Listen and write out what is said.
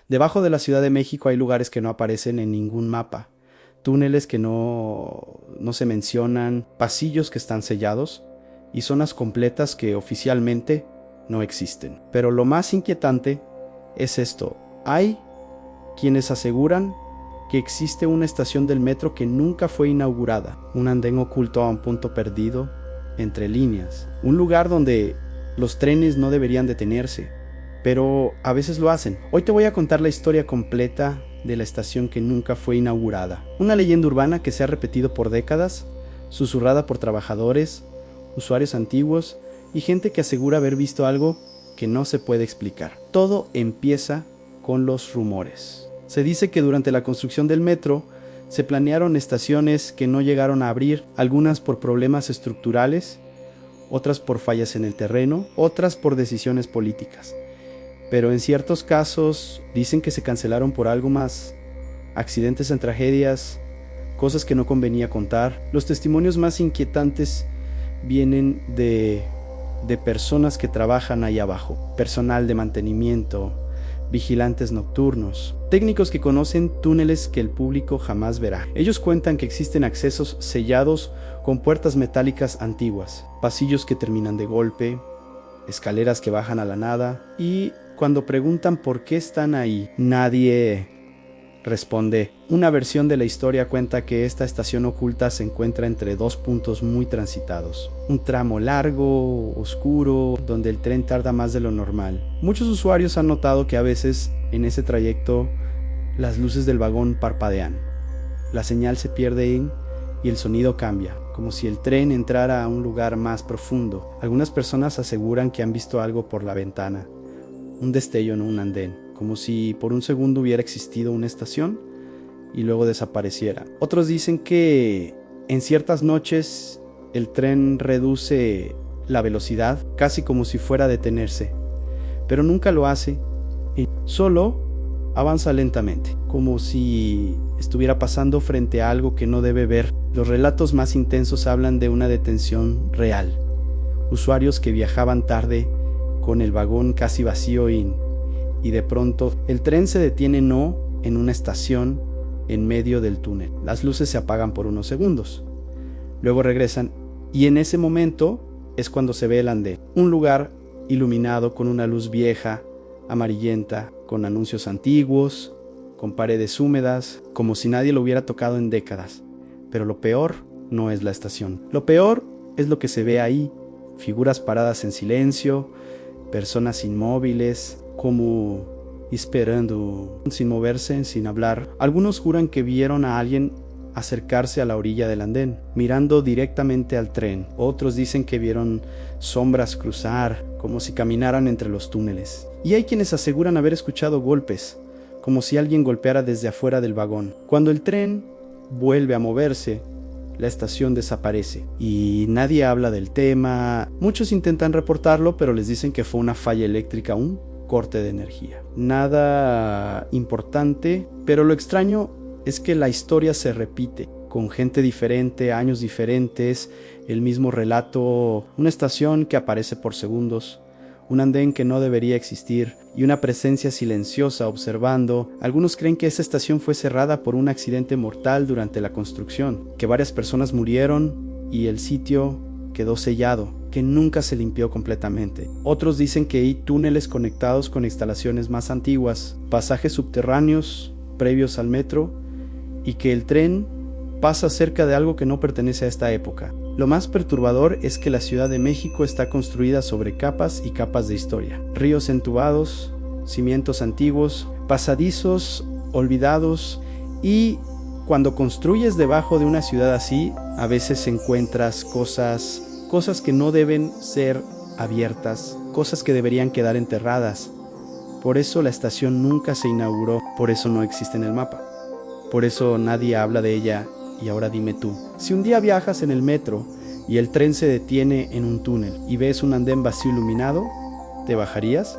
Debajo de la Ciudad de México hay lugares que no aparecen en ningún mapa, túneles que no se mencionan, pasillos que están sellados y zonas completas que oficialmente no existen. Pero lo más inquietante es esto: hay quienes aseguran que existe una estación del metro que nunca fue inaugurada, un andén oculto a un punto perdido entre líneas, un lugar donde los trenes no deberían detenerse, pero a veces lo hacen. Hoy te voy a contar la historia completa de la estación que nunca fue inaugurada, una leyenda urbana que se ha repetido por décadas, susurrada por trabajadores, usuarios antiguos y gente que asegura haber visto algo que no se puede explicar. Todo empieza con los rumores. Se dice que durante la construcción del metro se planearon estaciones que no llegaron a abrir, algunas por problemas estructurales, otras por fallas en el terreno, otras por decisiones políticas. Pero en ciertos casos dicen que se cancelaron por algo más: accidentes en tragedias, cosas que no convenía contar. Los testimonios más inquietantes vienen de personas que trabajan ahí abajo, personal de mantenimiento, vigilantes nocturnos, técnicos que conocen túneles que el público jamás verá. Ellos cuentan que existen accesos sellados con puertas metálicas antiguas, pasillos que terminan de golpe, escaleras que bajan a la nada, y cuando preguntan por qué están ahí, nadie responde. Una versión de la historia cuenta que esta estación oculta se encuentra entre dos puntos muy transitados, un tramo largo, oscuro, donde el tren tarda más de lo normal. Muchos usuarios han notado que a veces en ese trayecto las luces del vagón parpadean, la señal se pierde y el sonido cambia, como si el tren entrara a un lugar más profundo. Algunas personas aseguran que han visto algo por la ventana, un destello en un andén, como si por un segundo hubiera existido una estación y luego desapareciera. Otros dicen que en ciertas noches el tren reduce la velocidad, casi como si fuera a detenerse, pero nunca lo hace, y solo avanza lentamente, como si estuviera pasando frente a algo que no debe ver. Los relatos más intensos hablan de una detención real, usuarios que viajaban tarde con el vagón casi vacío y de pronto el tren se detiene no en una estación en medio del túnel. Las luces se apagan por unos segundos, luego regresan y en ese momento es cuando se ve el andén, un lugar iluminado con una luz vieja, amarillenta, con anuncios antiguos, con paredes húmedas, como si nadie lo hubiera tocado en décadas. Pero lo peor no es la estación, lo peor es lo que se ve ahí: figuras paradas en silencio, personas inmóviles, como esperando, sin moverse, sin hablar. Algunos juran que vieron a alguien acercarse a la orilla del andén, mirando directamente al tren. Otros dicen que vieron sombras cruzar, como si caminaran entre los túneles. Y hay quienes aseguran haber escuchado golpes, como si alguien golpeara desde afuera del vagón. Cuando el tren vuelve a moverse, la estación desaparece y nadie habla del tema. Muchos intentan reportarlo, pero les dicen que fue una falla eléctrica, un corte de energía. Nada importante, pero lo extraño es que la historia se repite, con gente diferente, años diferentes, el mismo relato, una estación que aparece por segundos, un andén que no debería existir y una presencia silenciosa observando. Algunos creen que esa estación fue cerrada por un accidente mortal durante la construcción, que varias personas murieron y el sitio quedó sellado, que nunca se limpió completamente. Otros dicen que hay túneles conectados con instalaciones más antiguas, pasajes subterráneos previos al metro, y que el tren pasa cerca de algo que no pertenece a esta época. Lo más perturbador es que la Ciudad de México está construida sobre capas y capas de historia. Ríos entubados, cimientos antiguos, pasadizos olvidados, y cuando construyes debajo de una ciudad así, a veces encuentras cosas que no deben ser abiertas, cosas que deberían quedar enterradas. Por eso la estación nunca se inauguró, por eso no existe en el mapa, por eso nadie habla de ella. Y ahora dime tú, si un día viajas en el metro y el tren se detiene en un túnel y ves un andén vacío iluminado, ¿te bajarías?